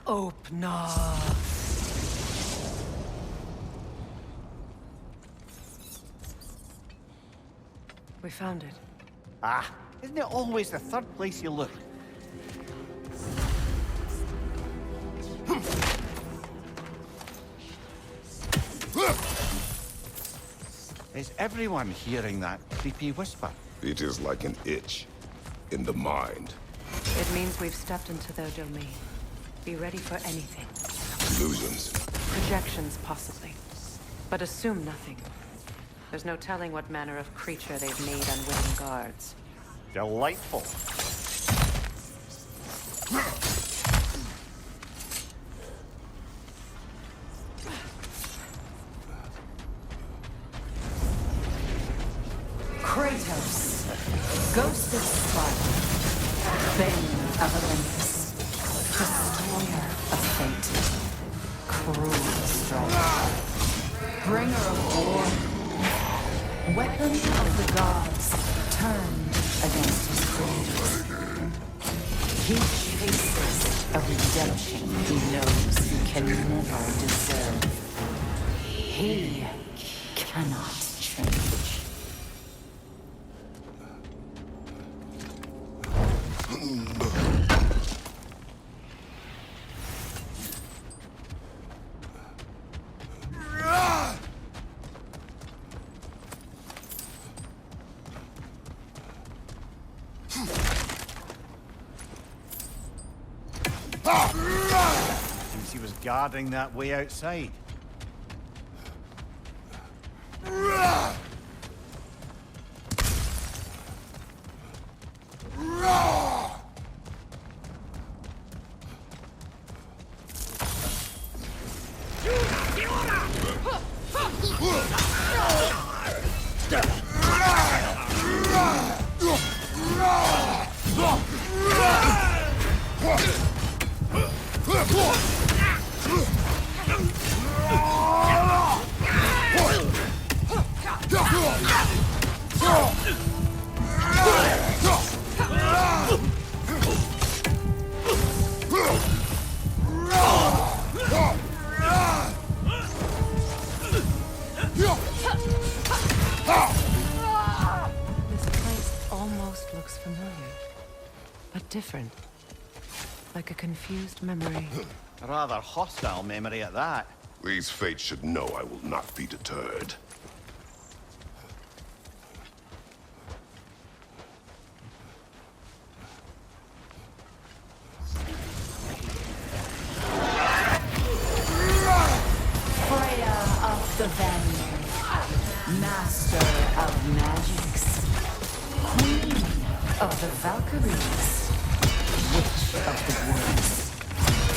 Draupnir. We found it. Ah, isn't it always the third place you look? Is everyone hearing that creepy whisper? It is like an itch in the mind. It means we've stepped into their domain. Be ready for anything. Illusions. Projections, possibly. But assume nothing. There's no telling what manner of creature they've made unwitting guards. Delightful. Kratos, Ghost of Sparta, Bane of Olympus, Destroyer of Fate, Cruel Striker, Bringer of War, Weapon of the Gods, turned against his creators. He chases a redemption he knows he can never deserve. He cannot change. Seems he was guarding that way outside. Different. Like a confused memory. A rather hostile memory at that. These fates should know I will not be deterred. Freya of the Vanir, Master of Magics, Queen of the Valkyries, Witch of the Woods,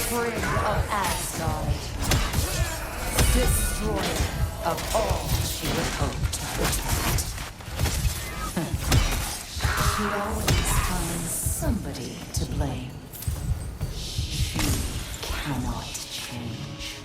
Frigg of Asgard, Destroyer of all she would hope to protect. She always finds somebody to blame. She cannot change.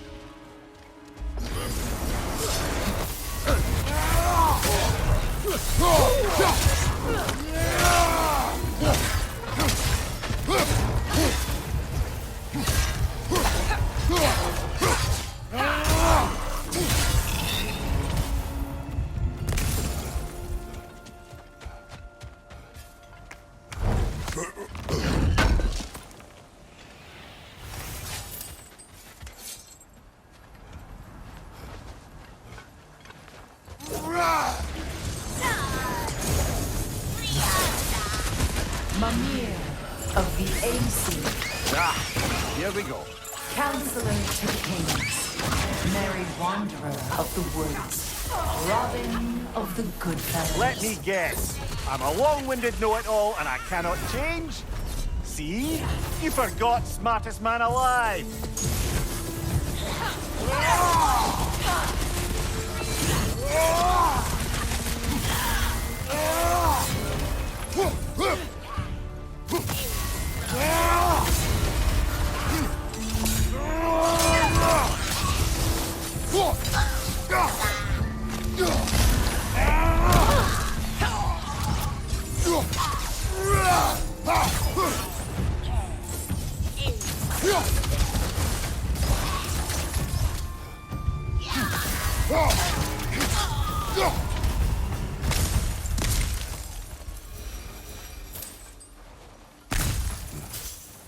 Mimir of the AC. Ah, here we go. Counselor to kings, merry wanderer of the woods, Robin of the Goodfellas. Let me guess. I'm a long-winded know-it-all and I cannot change? See? You forgot smartest man alive.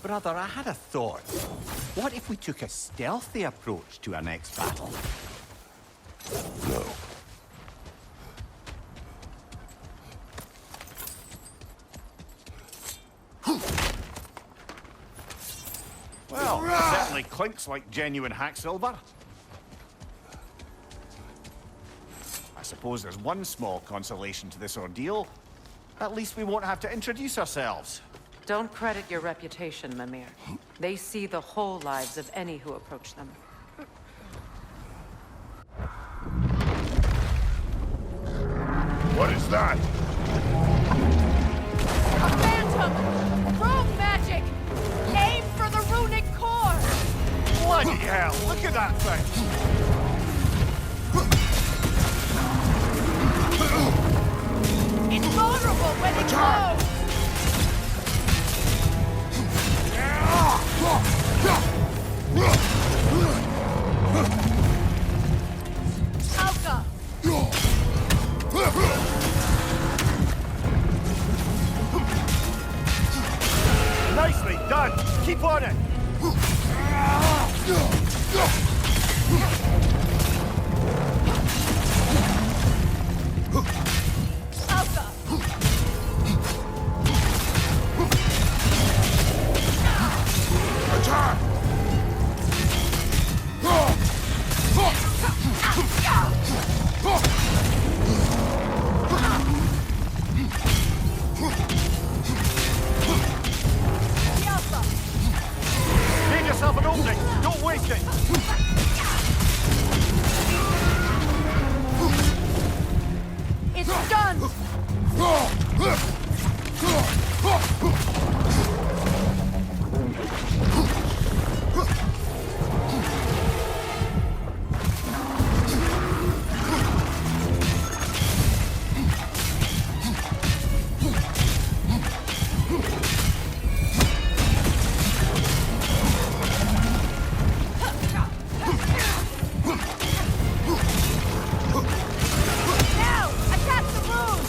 Brother, I had a thought. What if we took a stealthy approach to our next battle? No. Well, it certainly clinks like genuine hack silver. I suppose there's one small consolation to this ordeal. At least we won't have to introduce ourselves. Don't credit your reputation, Mimir. They see the whole lives of any who approach them. What is that? A phantom! Rogue magic! Aim for the runic core! Bloody hell, look at that thing! It's vulnerable when it glows! Alka! Nicely done! Keep on it! Alka! Attack! The Alpha! Give yourself an opening! Don't waste it! It's done! Now! Attack the rune!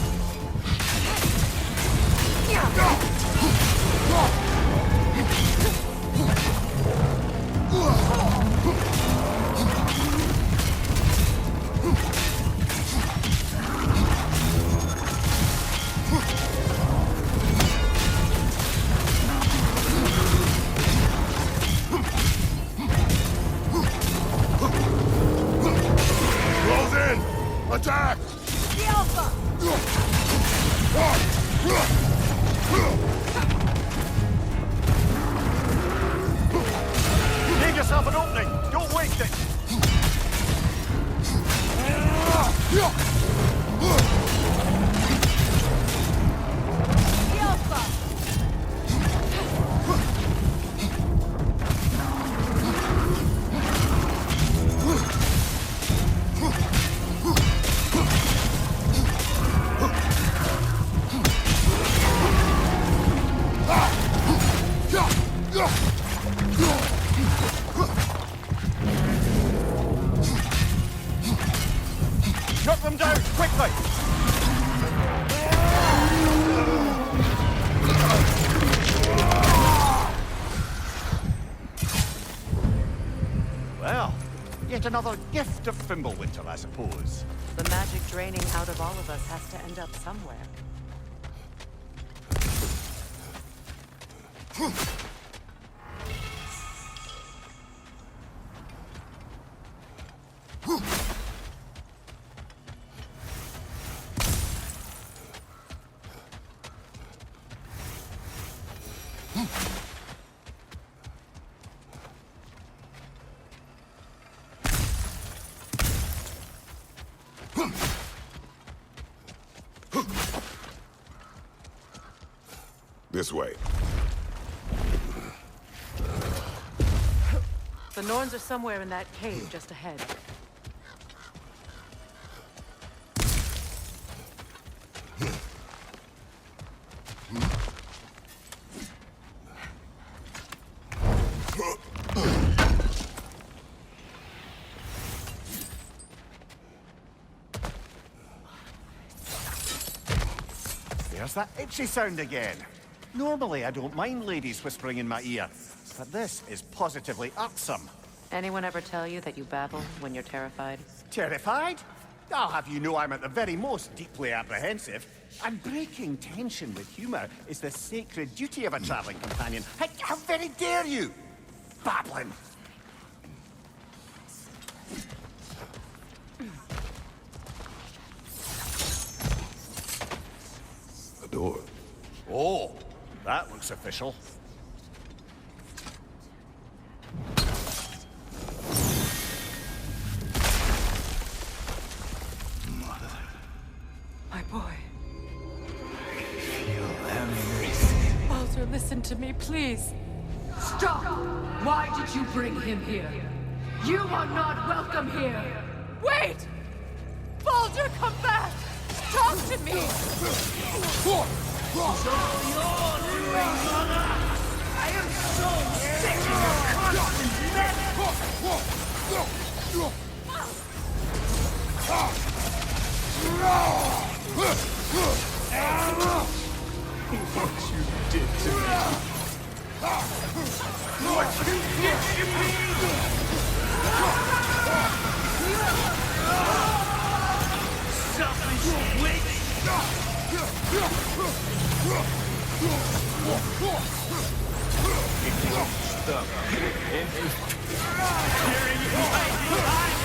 Close in! Attack! The Alpha! Give yourself an opening! Don't waste it! The Alpha! Knock them down, quickly! Well, yet another gift of Fimbulwinter, I suppose. The magic draining out of all of us has to end up somewhere. This way. The Norns are somewhere in that cave just ahead. What's that itchy sound again? Normally I don't mind ladies whispering in my ear, but this is positively irksome. Anyone ever tell you that you babble when you're terrified? Terrified? I'll have you know I'm at the very most deeply apprehensive. And breaking tension with humor is the sacred duty of a traveling companion. How very dare you! Babbling! The door. Oh, that looks official. My boy. Feel everything. Baldur, listen to me, please. Stop! Why did you bring him here? You are not welcome here! Wait! Baldur, come back! Talk to me! I am so sick of your constant What you did to me. What you did to me! Selfish witch! If you stop tearing you right behind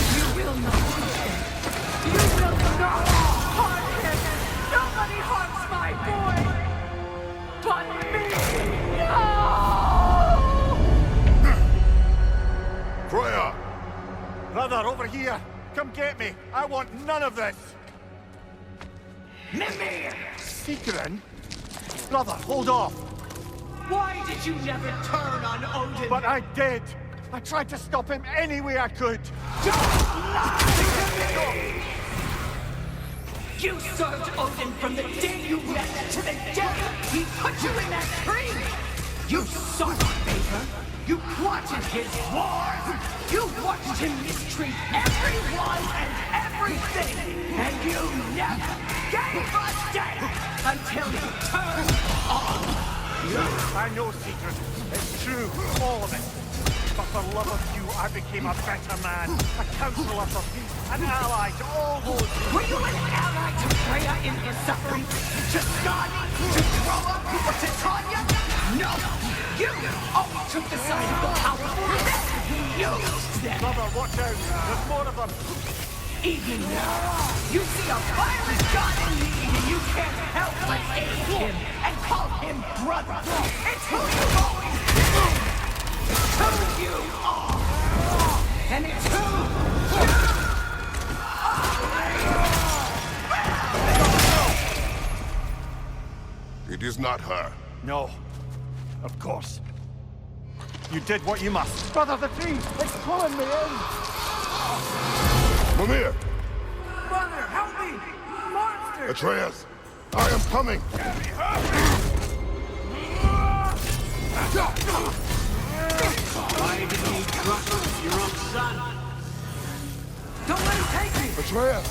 You will not harm him! You will not harm him! Nobody harms my boy! But me! No! Freya! Brother, over here! Come get me! I want none of this! Mimir! Secret? Brother, hold off! Why did you never turn on Odin? But I did! I tried to stop him any way I could! You served Odin from the day you met to the day he put you in that tree! You sought favor! You plotted his wars! You watched him mistreat everyone and everything! And you never gave a damn until he turned on you! I know, Secret. It's true, all of it. But for love of you, I became a better man, a counselor for peace, an ally to all those... Were you an ally to Freya in her suffering? To Skadi? To Groa? Or to Tanya? No! You always took the side of the powerful. You used them! Brother, watch out! There's more of them! Even now, you see a violent god in need and you can't help but aid him and call him brother. It's who you've always been! It's who you are! And it's who you It is not her. No. Of course. You did what you must. Brother, the tree! It's pulling me in! Mimir! Brother, help me! Monster! Atreus! I am coming! Why did you trust your own son? Don't let him take me! Atreus!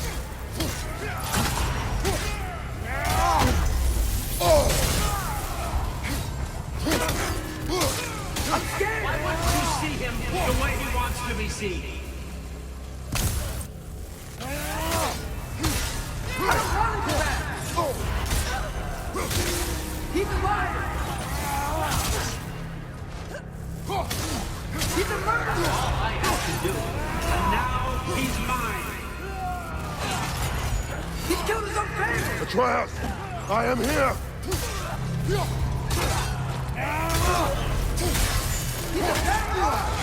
I'm scared! Why wouldn't you see him the way he wants to be seen? I don't want to do that! He's alive! He's a murderer! All I have to do. And now he's mine. He's killed his own family! Atreus! I am here! He's a murderer!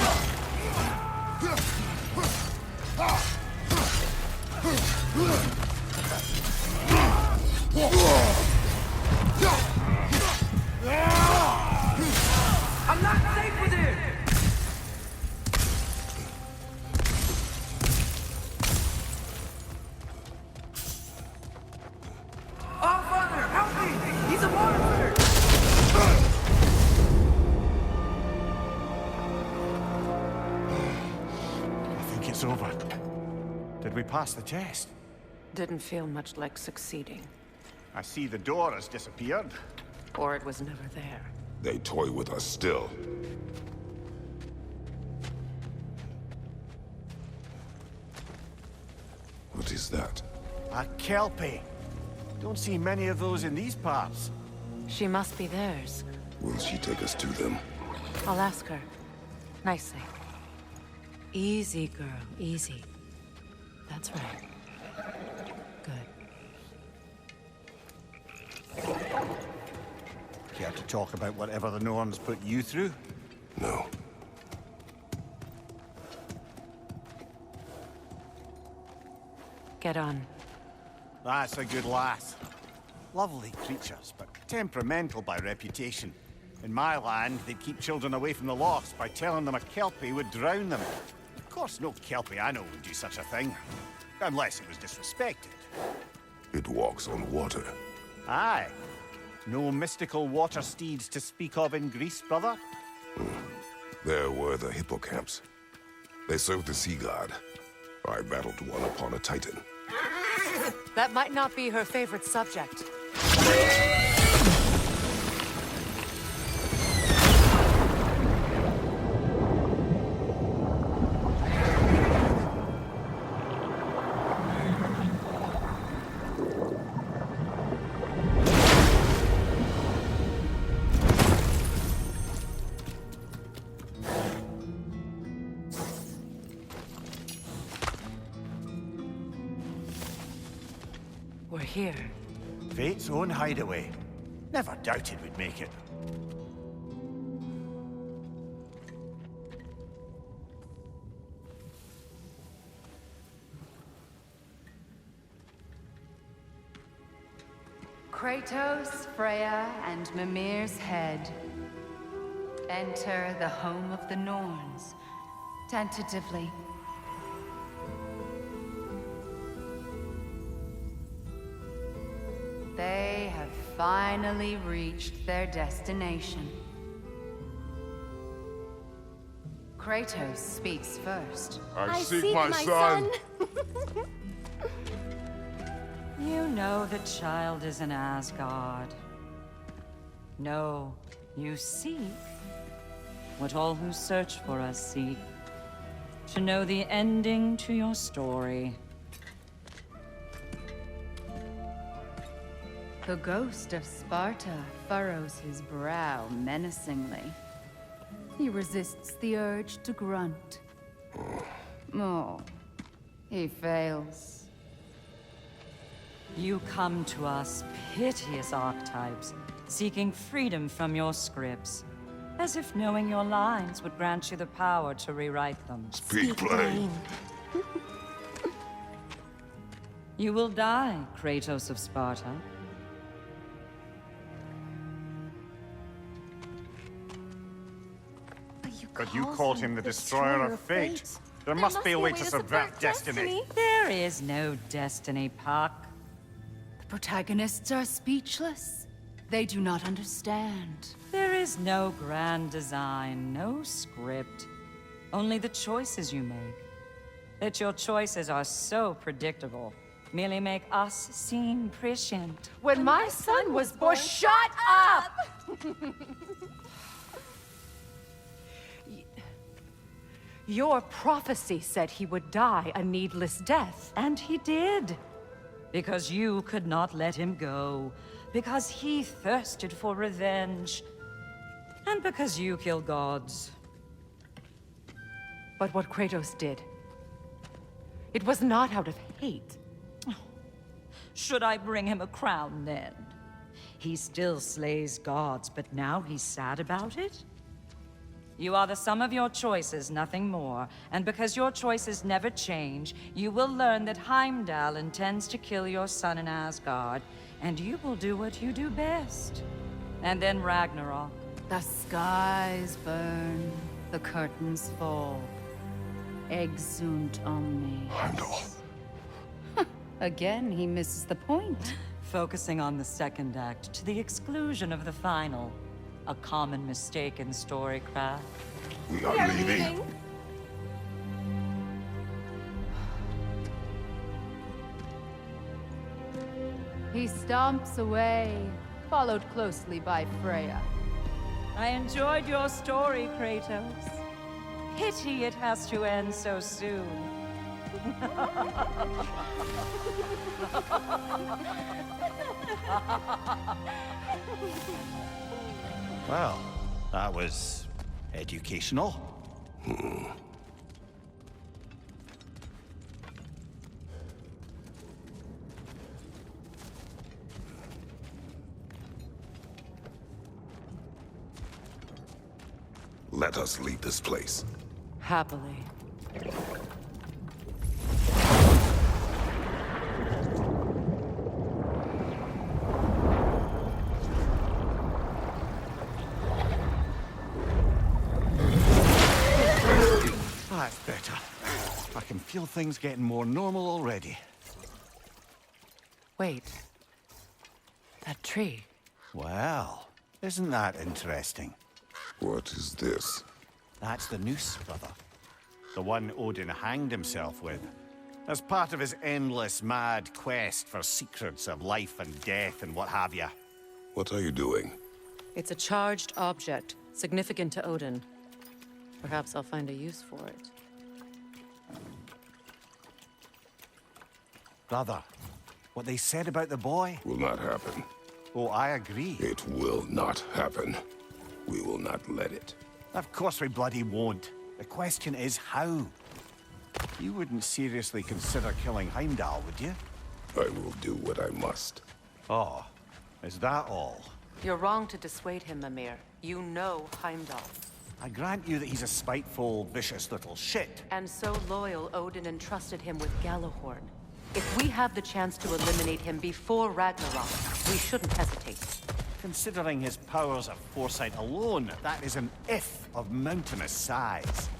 I'm not safe with him! Oh, Father, help me! He's a monster! pass the test. Didn't feel much like succeeding. I see the door has disappeared. Or it was never there. They toy with us still. What is that? A Kelpie. Don't see many of those in these parts. She must be theirs. Will she take us to them? I'll ask her. Nicely. Easy, girl. Easy. That's right. Good. Care to talk about whatever the Norns put you through? No. Get on. That's a good lass. Lovely creatures, but temperamental by reputation. In my land, they'd keep children away from the lochs by telling them a Kelpie would drown them. Of course, no Kelpie I know would do such a thing. Unless it was disrespected. It walks on water. Aye. No mystical water steeds to speak of in Greece, brother? There were the hippocamps. They served the sea god. I battled one upon a titan. That might not be her favorite subject. We're here. Fate's own hideaway. Never doubted we'd make it. Kratos, Freya, and Mimir's head. Enter the home of the Norns, tentatively. They have finally reached their destination. Kratos speaks first. I seek my son. You know the child is in Asgard. No, you seek what all who search for us seek. To know the ending to your story. The ghost of Sparta furrows his brow menacingly. He resists the urge to grunt. Oh, he fails. You come to us, piteous archetypes, seeking freedom from your scripts. As if knowing your lines would grant you the power to rewrite them. Speak plain. You will die, Kratos of Sparta. But you called him the destroyer of fate. There must be a way to subvert destiny. There is no destiny, Puck. The protagonists are speechless. They do not understand. There is no grand design, no script. Only the choices you make. That your choices are so predictable, merely make us seem prescient. When my son was born, shut up! Your prophecy said he would die a needless death. And he did. Because you could not let him go. Because he thirsted for revenge. And because you kill gods. But what Kratos did, it was not out of hate. Should I bring him a crown then? He still slays gods, but now he's sad about it? You are the sum of your choices, nothing more. And because your choices never change, you will learn that Heimdall intends to kill your son in Asgard, and you will do what you do best. And then Ragnarok. The skies burn, the curtains fall. Exunt omnes. Heimdall. Again, he misses the point. Focusing on the second act to the exclusion of the final. A common mistake in storycraft. We are leaving. He stomps away, followed closely by Freya. I enjoyed your story, Kratos. Pity it has to end so soon. Well, that was educational. Let us leave this place. Happily. That's better. I can feel things getting more normal already. Wait. That tree. Well, isn't that interesting? What is this? That's the noose, brother. The one Odin hanged himself with. As part of his endless, mad quest for secrets of life and death and what have you. What are you doing? It's a charged object, significant to Odin. Perhaps I'll find a use for it. Brother, what they said about the boy? Will not happen. Oh, I agree. It will not happen. We will not let it. Of course we bloody won't. The question is how? You wouldn't seriously consider killing Heimdall, would you? I will do what I must. Oh, is that all? You're wrong to dissuade him, Mimir. You know Heimdall. I grant you that he's a spiteful, vicious little shit. And so loyal, Odin entrusted him with Gjallarhorn. If we have the chance to eliminate him before Ragnarok, we shouldn't hesitate. Considering his powers of foresight alone, that is an if of mountainous size.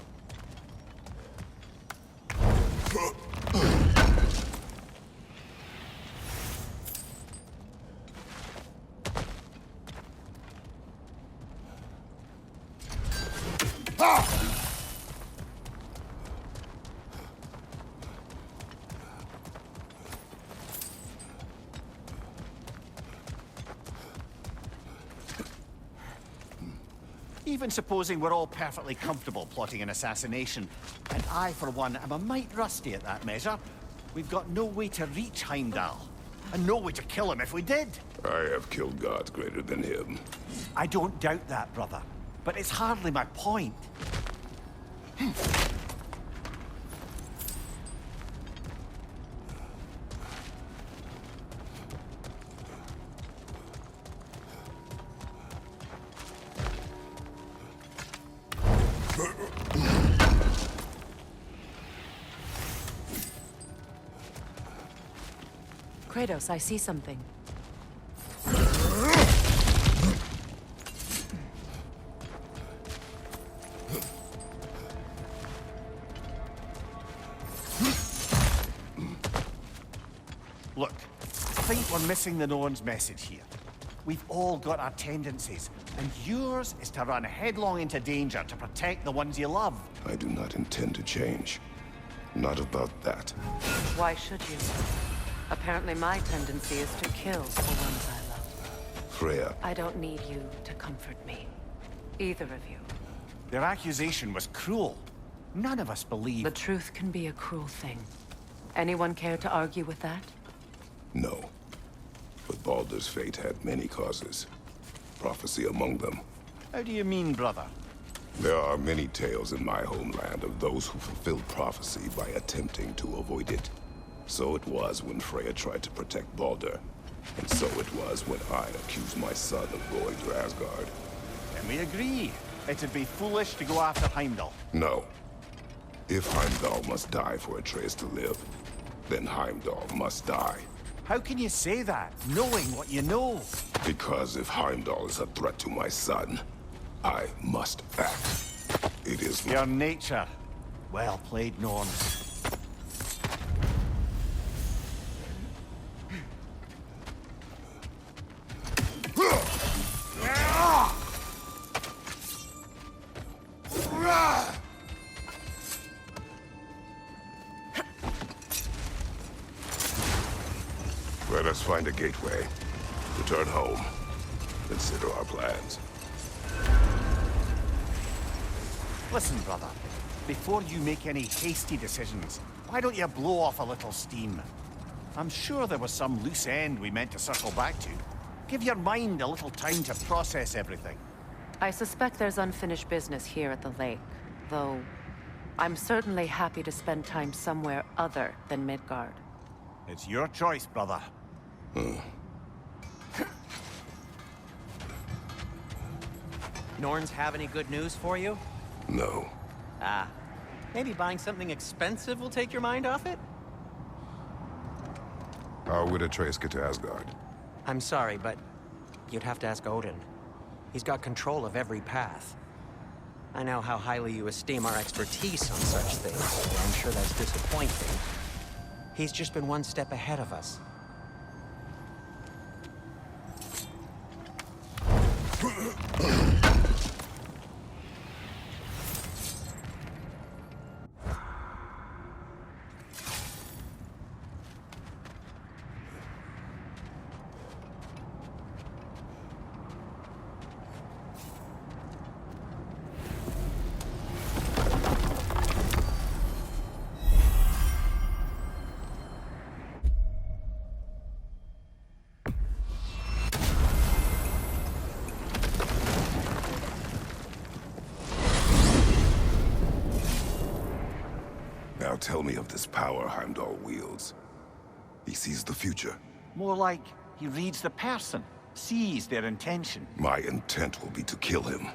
Even supposing we're all perfectly comfortable plotting an assassination, and I, for one, am a mite rusty at that measure, we've got no way to reach Heimdall, and no way to kill him if we did. I have killed gods greater than him. I don't doubt that, brother, but it's hardly my point. Kratos, I see something. Look, I think we're missing the Norns' message here. We've all got our tendencies, and yours is to run headlong into danger to protect the ones you love. I do not intend to change. Not about that. Why should you? Apparently my tendency is to kill the ones I love. Freya, I don't need you to comfort me. Either of you. Their accusation was cruel. None of us believe... The truth can be a cruel thing. Anyone care to argue with that? no. But Baldur's fate had many causes. Prophecy among them. How do you mean, brother? There are many tales in my homeland of those who fulfilled prophecy by attempting to avoid it. So it was when Freya tried to protect Baldur. And so it was when I accused my son of going to Asgard. Then we agree. It'd be foolish to go after Heimdall. No. If Heimdall must die for Atreus to live, then Heimdall must die. How can you say that, knowing what you know? Because if Heimdall is a threat to my son, I must act. It is Your nature. Well played, Norns. Let Let's find a gateway. Return home. Consider our plans. Listen, brother. Before you make any hasty decisions, why don't you blow off a little steam? I'm sure there was some loose end we meant to circle back to. Give your mind a little time to process everything. I suspect there's unfinished business here at the lake, though I'm certainly happy to spend time somewhere other than Midgard. It's your choice, brother. Norns have any good news for you? No. Ah, maybe buying something expensive will take your mind off it? How would Atreus get to Asgard? I'm sorry, but you'd have to ask Odin. He's got control of every path. I know how highly you esteem our expertise on such things, so I'm sure that's disappointing. He's just been one step ahead of us. Now tell me of this power Heimdall wields. He sees the future. More like he reads the person, sees their intention. My intent will be to kill him.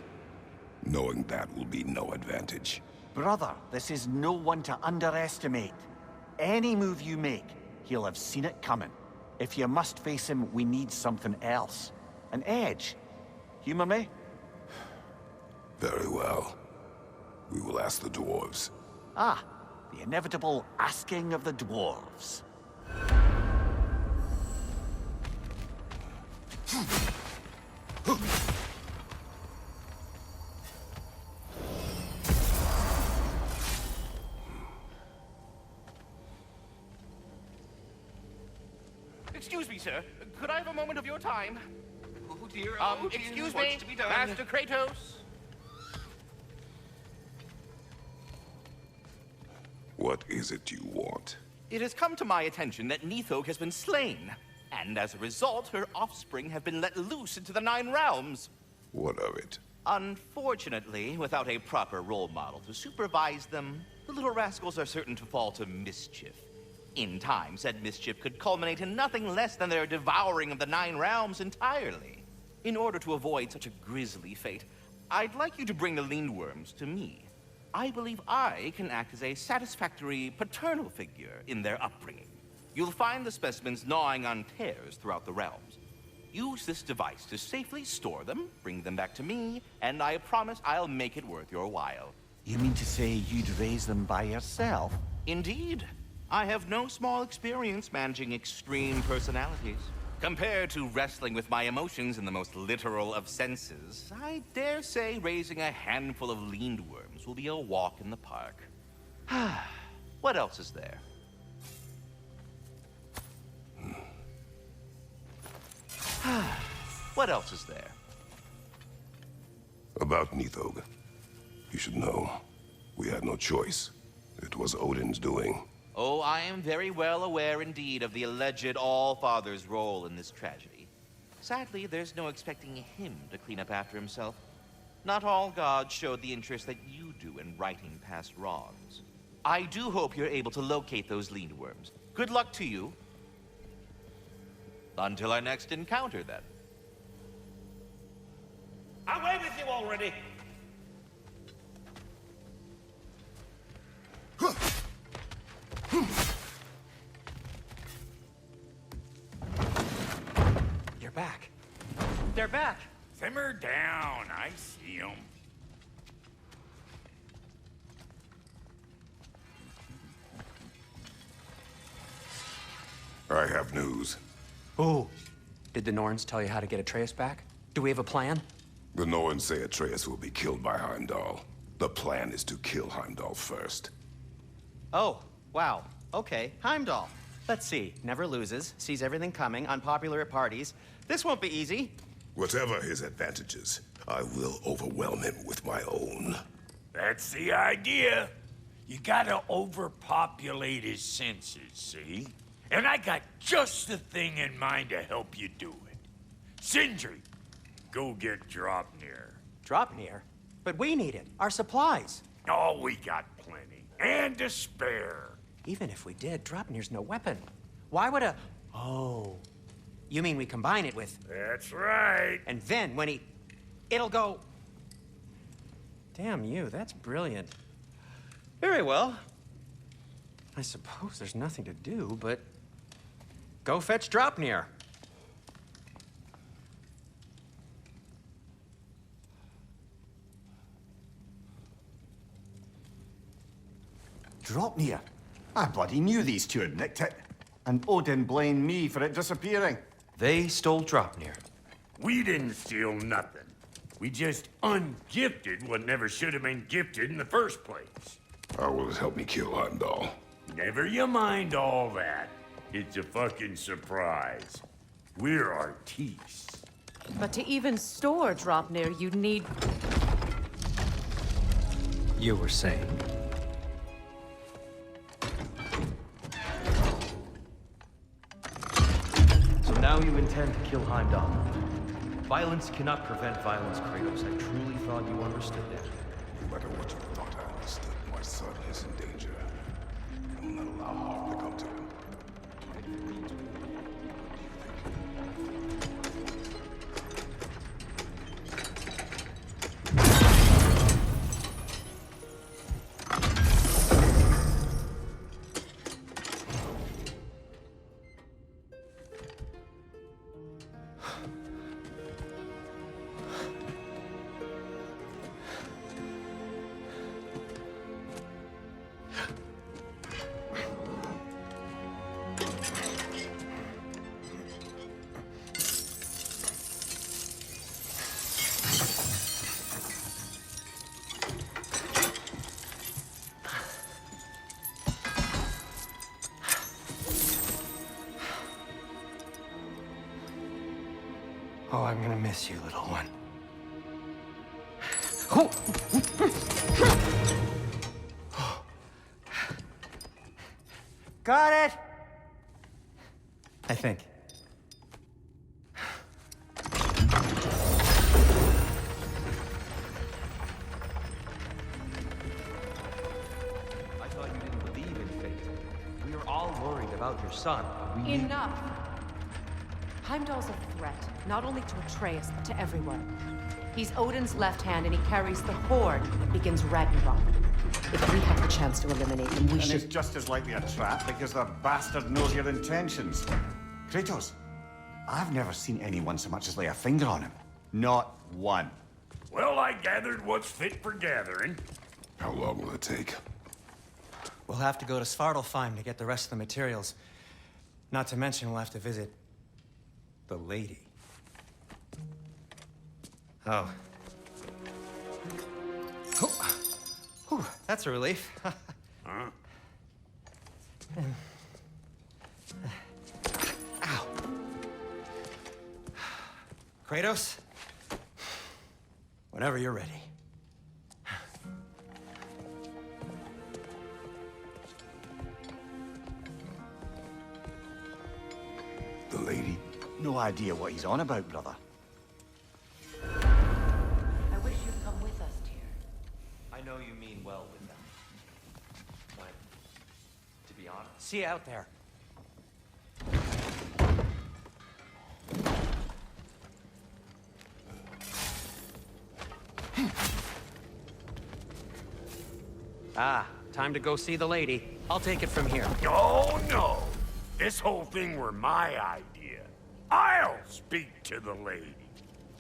Knowing that will be no advantage. Brother, this is no one to underestimate. Any move you make, he'll have seen it coming. If you must face him, we need something else. An edge. Humor me? Very well. We will ask the dwarves. Ah, the inevitable asking of the dwarves. Excuse me, sir. Could I have a moment of your time? Oh dear, Excuse me, what's to be done? Master Kratos. What is it you want? It has come to my attention that Nithog has been slain, and as a result, her offspring have been let loose into the Nine Realms. What of it? Unfortunately, without a proper role model to supervise them, the little rascals are certain to fall to mischief. In time, said mischief could culminate in nothing less than their devouring of the Nine Realms entirely. In order to avoid such a grisly fate, I'd like you to bring the Lindworms to me. I believe I can act as a satisfactory paternal figure in their upbringing. You'll find the specimens gnawing on tears throughout the realms. Use this device to safely store them, bring them back to me, and I promise I'll make it worth your while. You mean to say you'd raise them by yourself? Indeed. I have no small experience managing extreme personalities. Compared to wrestling with my emotions in the most literal of senses, I dare say raising a handful of Lindworms will be a walk in the park. What else is there? What else is there? About Nithog. You should know. We had no choice. It was Odin's doing. Oh, I am very well aware indeed of the alleged All-Father's role in this tragedy. Sadly, there's no expecting him to clean up after himself. Not all gods showed the interest that you do in righting past wrongs. I do hope you're able to locate those Lindworms. Good luck to you. Until our next encounter, then. Away with you already! You're back. They're back! Simmer down, I see 'em. I have news. Oh. Did the Norns tell you how to get Atreus back? Do we have a plan? The Norns say Atreus will be killed by Heimdall. The plan is to kill Heimdall first. Oh, wow. Okay, Heimdall. Let's see. Never loses, sees everything coming, unpopular at parties. This won't be easy. Whatever his advantages, I will overwhelm him with my own. That's the idea. You gotta overpopulate his senses, see? And I got just the thing in mind to help you do it. Sindri, go get Draupnir. Draupnir? But we need it. Our supplies. Oh, we got plenty. And to spare. Even if we did, Draupnir's no weapon. Why would a... Oh. You mean we combine it with... That's right. And then when he... It'll go... Damn you, that's brilliant. Very well. I suppose there's nothing to do, but... Go fetch Draupnir. Draupnir? I bloody knew these two had nicked it. And Odin blamed me for it disappearing. They stole Draupnir. We didn't steal nothing. We just ungifted what never should have been gifted in the first place. How will it help me kill Heimdall? Never you mind all that. It's a fucking surprise. We're artistes. But to even store Draupnir, you'd need... You were saying? So now you intend to kill Heimdall. Violence cannot prevent violence, Kratos. I truly thought you understood that. No matter what you thought I understood, my son is in danger. I will not allow harm to come to him. Oh, I'm gonna miss you, little one. Got it! I think. I thought you didn't believe in fate. We were all worried about your son. Enough! Heimdall's a threat, not only to Atreus, but to everyone. He's Odin's left hand, and he carries the horde that begins Ragnarok. If we have the chance to eliminate him, we should... And it's just as likely a trap because the bastard knows your intentions. Kratos, I've never seen anyone so much as lay a finger on him. Not one. Well, I gathered what's fit for gathering. How long will it take? We'll have to go to Svartalfheim to get the rest of the materials. Not to mention we'll have to visit... the lady. Oh. Whew, that's a relief. Huh? Ow. Kratos? Whenever you're ready. The lady? No idea what he's on about, brother. I wish you'd come with us, dear. I know you mean well with them. But, to be honest... See you out there. Ah, time to go see the lady. I'll take it from here. Oh, no. This whole thing were my idea. I'll speak to the lady.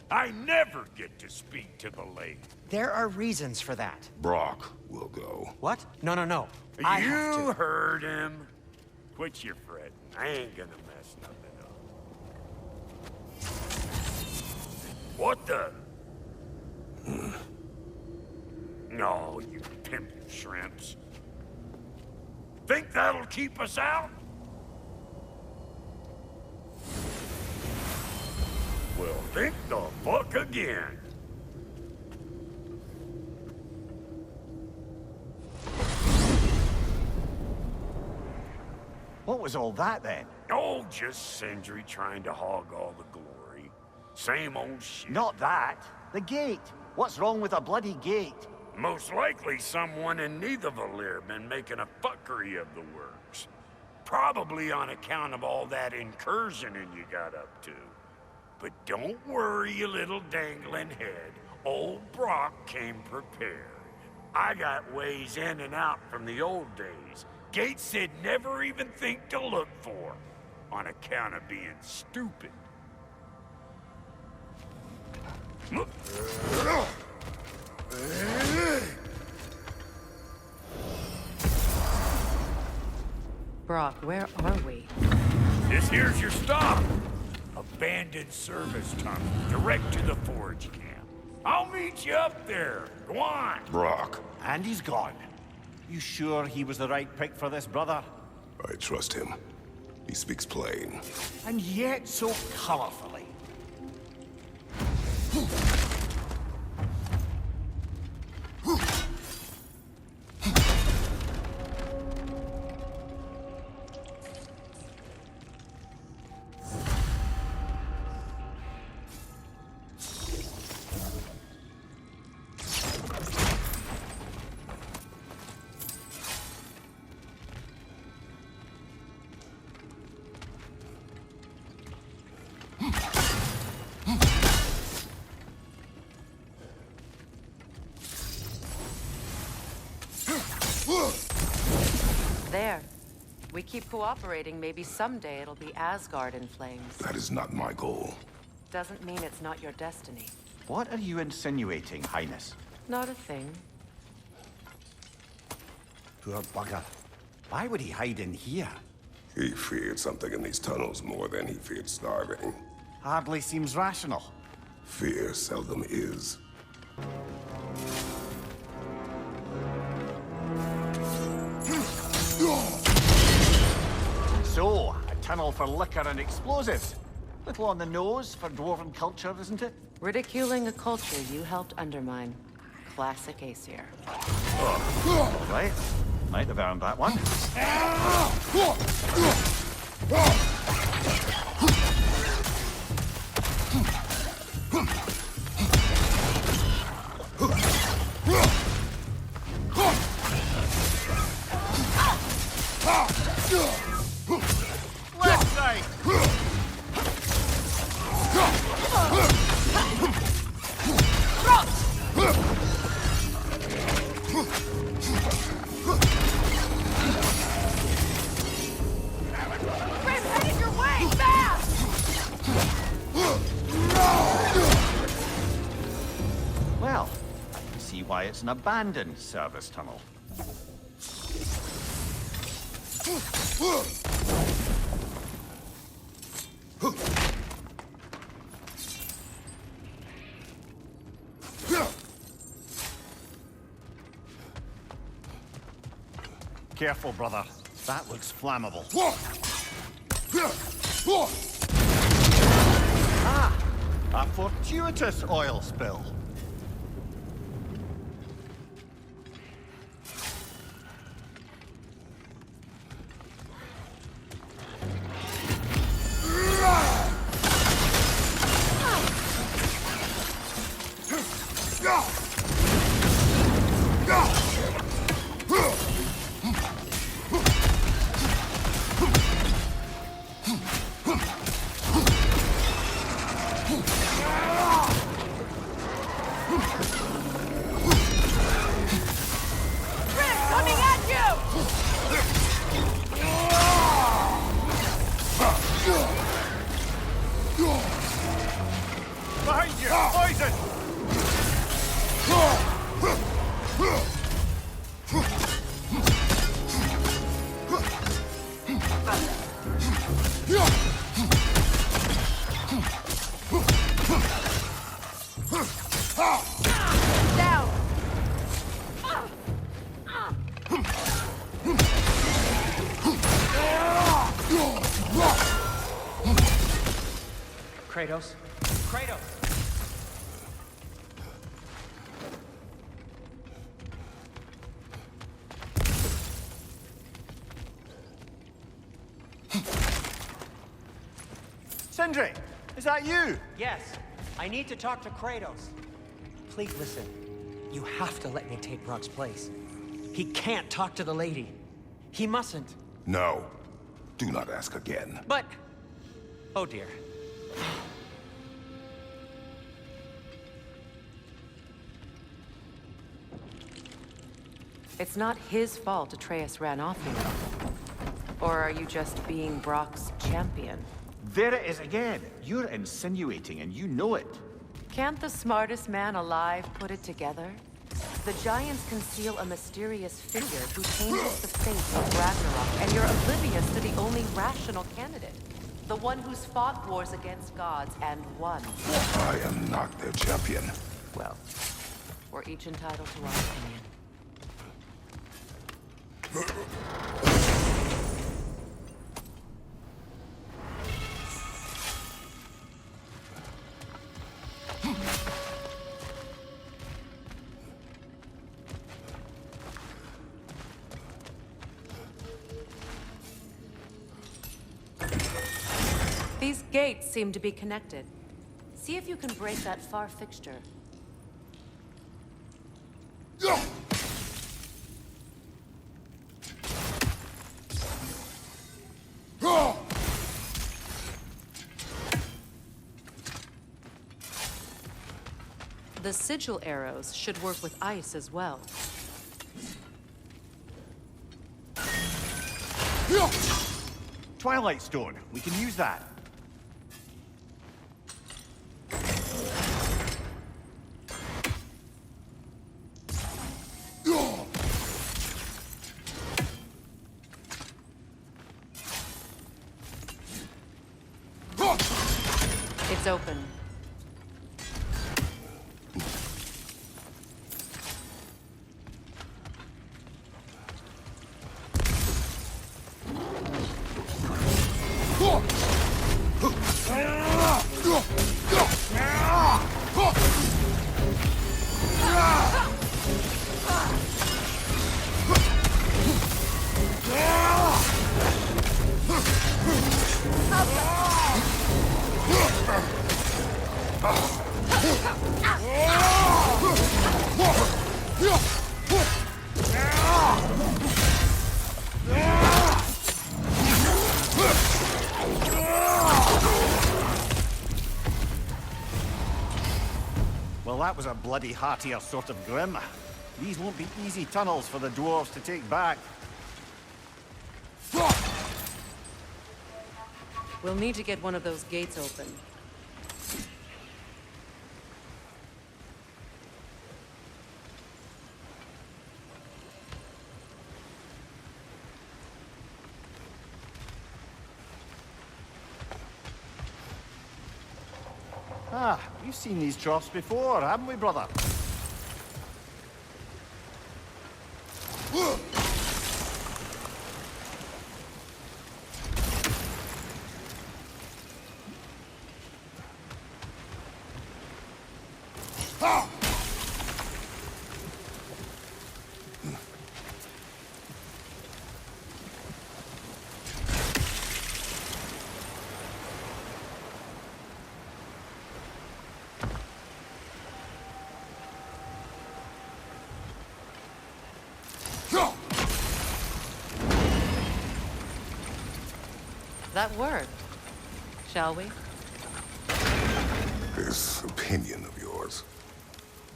I never get to speak to the lady. There are reasons for that. Brok will go. What? No, no, no. I have You to. heard him. Quit your fretting. I ain't gonna mess nothing up. What the? No, you pimp shrimps. Think that'll keep us out? think the fuck again. What was all that then? Oh, just Sindri trying to hog all the glory. Same old shit. Not that. The gate. What's wrong with a bloody gate? Most likely someone in Nidavellir been making a fuckery of the works. Probably on account of all that incursioning you got up to. But don't worry, you little dangling head. Old Brok came prepared. I got ways in and out from the old days. Gates they'd never even think to look for, on account of being stupid. Brok, where are we? This here's your stop. Abandoned service tunnel, direct to the forge camp. I'll meet you up there. Go on. Brok, And he's gone. You sure he was the right pick for this, brother? I trust him. He speaks plain. And yet so colorfully. There. We keep cooperating, maybe someday it'll be Asgard in flames. That is not my goal. Doesn't mean it's not your destiny. What are you insinuating, Highness? Not a thing. Poor bugger. Why would he hide in here? He feared something in these tunnels more than he feared starving. Hardly seems rational. Fear seldom is. So, a tunnel for liquor and explosives. Little on the nose for dwarven culture, isn't it? Ridiculing a culture you helped undermine. Classic Aesir. All right. Might have earned that one. Left side! Grim, headed your way! Fast! Well, I can see why it's an abandoned service tunnel. Careful, brother. That looks flammable. Ah! A fortuitous oil spill. Grim, coming at you! Behind you! Poison! Down! Kratos, Kratos! Sindri, is that you? Yes, I need to talk to Kratos. Please listen. You have to let me take Brok's place. He can't talk to the lady. He mustn't. No. Do not ask again. But... oh dear. It's not his fault Atreus ran off here. Or are you just being Brok's champion? There it is again. You're insinuating and you know it. Can't the smartest man alive put it together? The giants conceal a mysterious figure who changes the fate of Ragnarok, and you're oblivious to the only rational candidate. The one who's fought wars against gods and won. I am not their champion. Well, we're each entitled to our opinion. These gates seem to be connected. See if you can break that far fixture. The sigil arrows should work with ice as well. Twilight Stone. We can use that. It's open. Well, that was a bloody heartier sort of grim. These won't be easy tunnels for the dwarves to take back. We'll need to get one of those gates open. Ah, we've seen these troughs before, haven't we, brother? That worked. Shall we? This opinion of yours,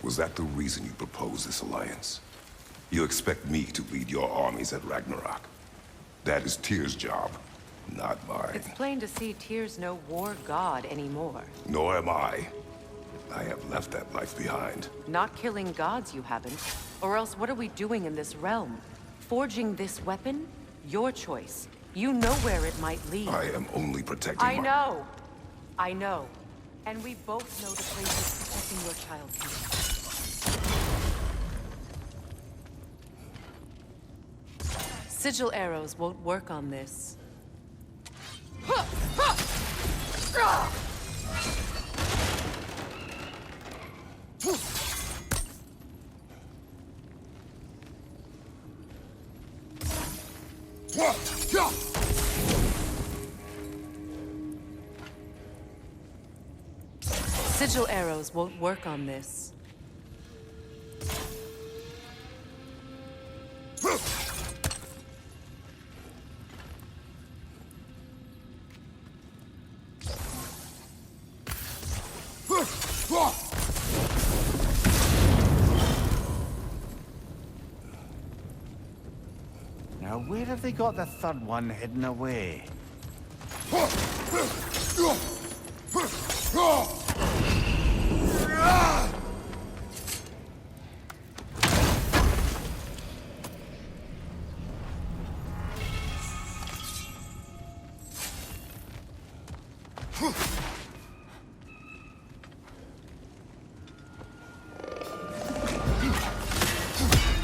was that the reason you proposed this alliance? You expect me to lead your armies at Ragnarok? That is Tyr's job, not mine. It's plain to see Tyr's no war god anymore. Nor am I. I have left that life behind. Not killing gods, you haven't. Or else what are we doing in this realm? Forging this weapon? Your choice. You know where it might lead. I am only protecting I know. I know. And we both know the places protecting your child can. Sigil arrows won't work on this. Sigil arrows won't work on this. Now, where have they got the third one hidden away?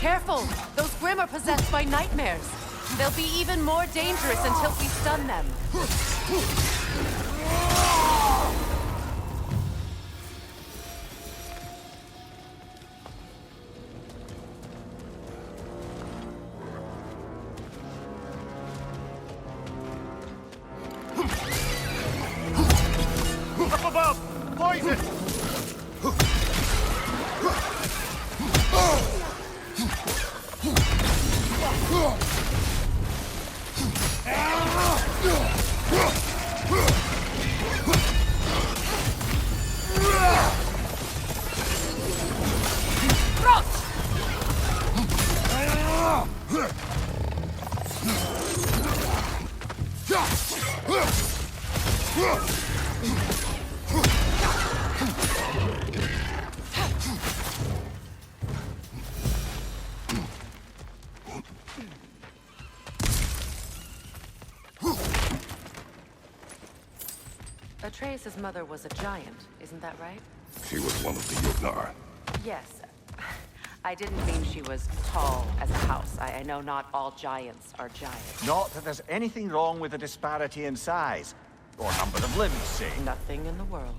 Careful! Those Grim are possessed by nightmares. They'll be even more dangerous until we stun them. Up above! Poison! Brok! Atreus' mother was a giant, isn't that right? She was one of the Yugnar. Yes. I didn't mean she was tall as a house. I know not all giants are giants. Not that there's anything wrong with the disparity in size, or number of limbs, say. Nothing in the world.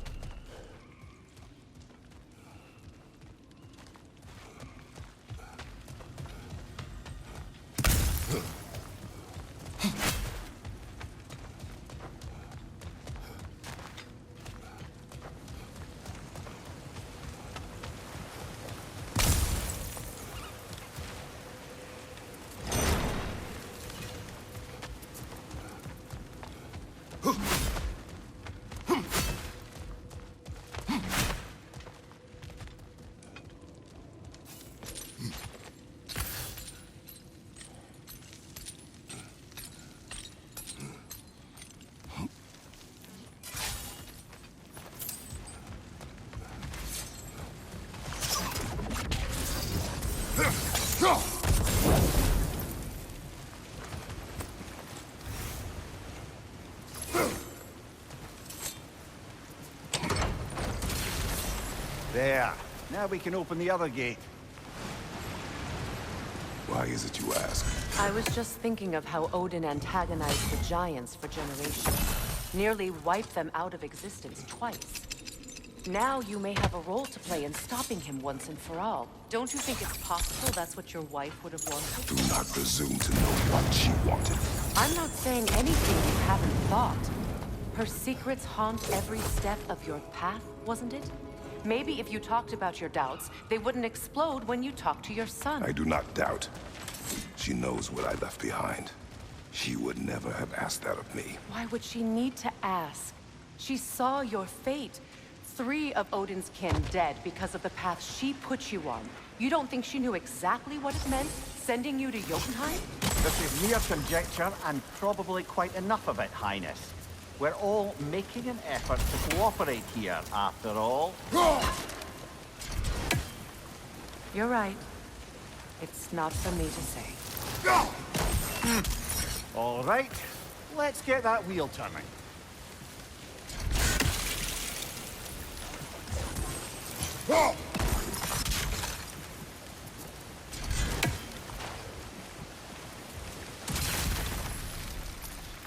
There. Now we can open the other gate. Why is it you ask? I was just thinking of how Odin antagonized the giants for generations. Nearly wiped them out of existence twice. Now you may have a role to play in stopping him once and for all. Don't you think it's possible that's what your wife would have wanted? Do not presume to know what she wanted. I'm not saying anything you haven't thought. Her secrets haunt every step of your path, wasn't it? Maybe if you talked about your doubts, they wouldn't explode when you talked to your son. I do not doubt. She knows what I left behind. She would never have asked that of me. Why would she need to ask? She saw your fate. 3 of Odin's kin dead because of the path she put you on. You don't think she knew exactly what it meant, sending you to Jotunheim? This is mere conjecture, and probably quite enough of it, Highness. We're all making an effort to cooperate here, after all. You're right. It's not for me to say. All right, let's get that wheel turning.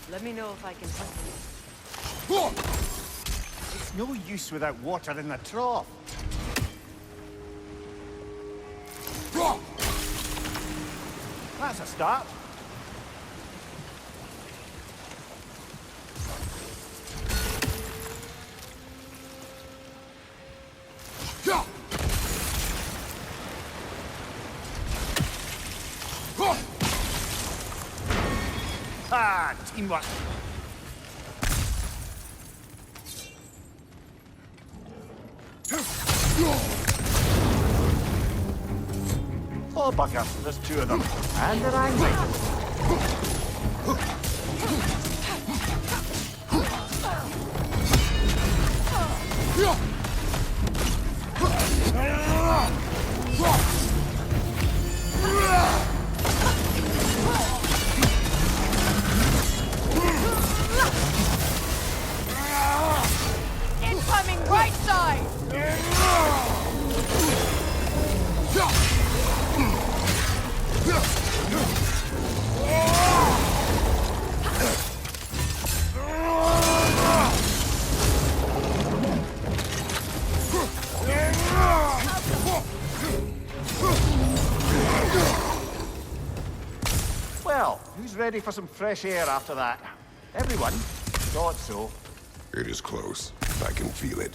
Let me know if I can help you. It's no use without water in the trough. That's a start. Ah, teamwork. Oh, bugger. There's two of them. And they're angry. Incoming right side! Well, who's ready for some fresh air after that? Everyone? Thought so. It is close. I can feel it.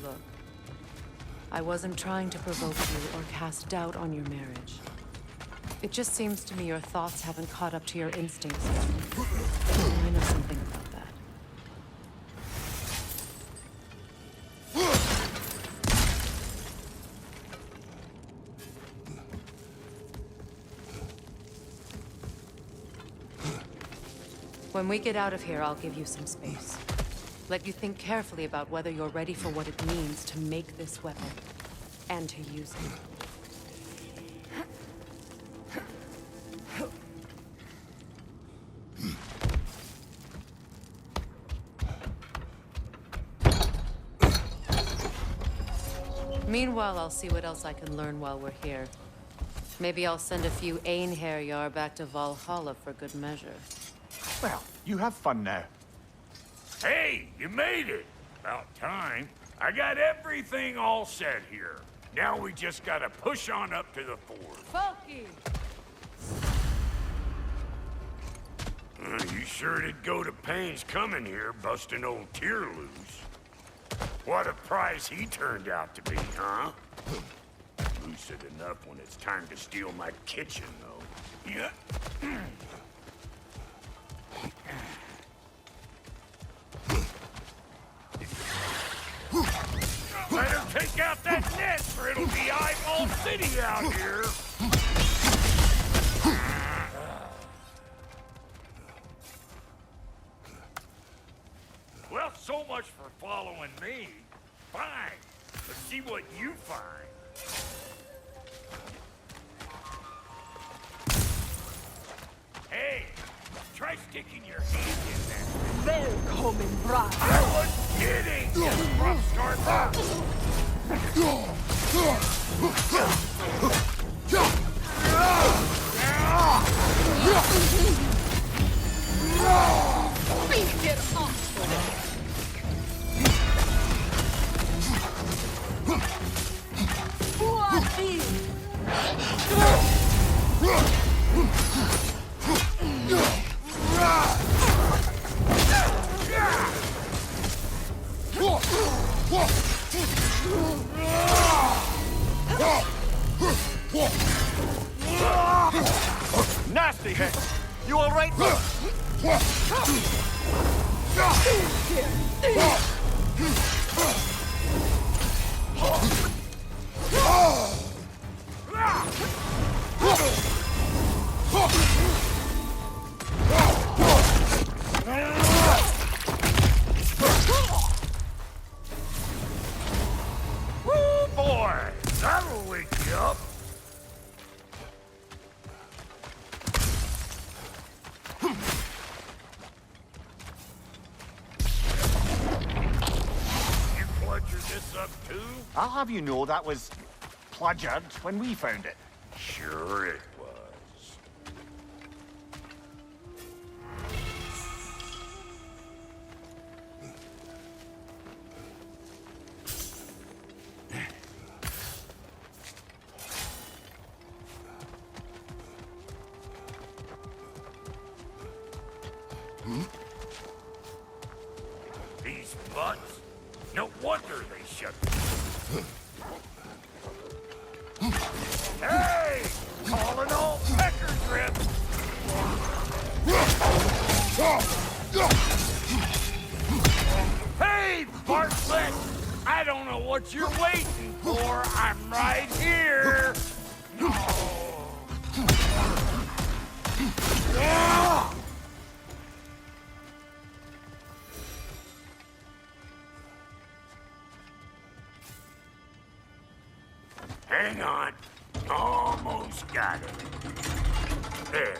Look, I wasn't trying to provoke you or cast doubt on your marriage. It just seems to me your thoughts haven't caught up to your instincts yet. I know something about that. When we get out of here, I'll give you some space. Let you think carefully about whether you're ready for what it means to make this weapon, and to use it. Meanwhile, I'll see what else I can learn while we're here. Maybe I'll send a few Einherjar back to Valhalla for good measure. Well, you have fun now. Hey, you made it! About time. I got everything all set here. Now we just gotta push on up to the ford. Funky! You sure did go to pains coming here, busting old Tyr loose. What a prize he turned out to be, huh? Lucid enough when it's time to steal my kitchen, though. Yeah. Let him take out that net, or it'll be eyeball city out here. Well, so much for following me. Fine. Let's see what you find. Hey, try sticking your hand in there. Welcome, bride! I was kidding, you rough start. Get off! Nasty hit! You all right, bro? Woo, boy! That'll wake you up. too? I'll have you know that was plundered when we found it. Sure it was. These butts? No wonder they shut me. Hey! Calling all pecker grip! Hey, Bartlett! I don't know what you're waiting for. I'm right here. Hang on. Almost got it. There.